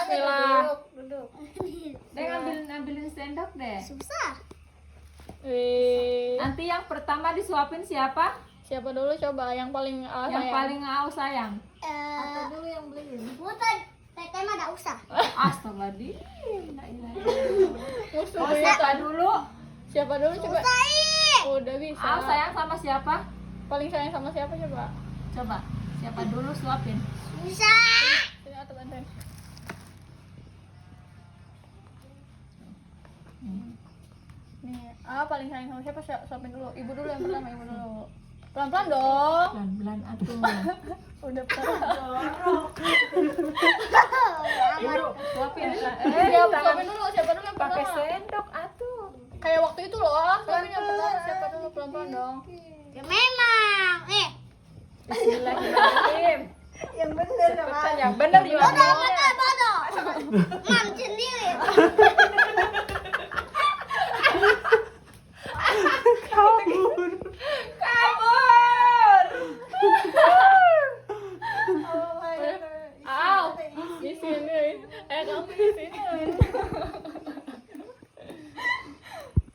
Bismillah. Duduk. Deh ambilin sendok deh. Susah. Nanti yang pertama disuapin siapa? Siapa dulu coba yang paling Yang sayang? paling aus sayang. Atau dulu yang beliin. Bukan. Teteh mah enggak usah. Astagfirullahaladzim. La ilaha illallah. Musuh Oh, ya. siapa dulu? Siapa dulu coba? Udah bisa. Aus sayang sama siapa? Paling sayang sama siapa coba? Coba. Siapa dulu suapin? Susah. Sini atau bantuin. Nih, paling sayang sama siapa? Suapin dulu. Ibu dulu yang pertama, ibu dulu. Pelan-pelan dong. Pelan-pelan atuh. Udah pelan. Ibu, suapin. Suapin dulu. Siapa dulu yang Pakai pertama? sendok atuh. Kayak waktu itu loh. Suapin yang pertama. Siapa dulu? Pelan-pelan dong. Ya memang. Bismillahirrahmanirrahim. Yang bener Cepetan yang bener Bodoh, gimana? bodoh, bodoh. Mam sendiri. Kabur. Aw, di sini. Kamu di sini.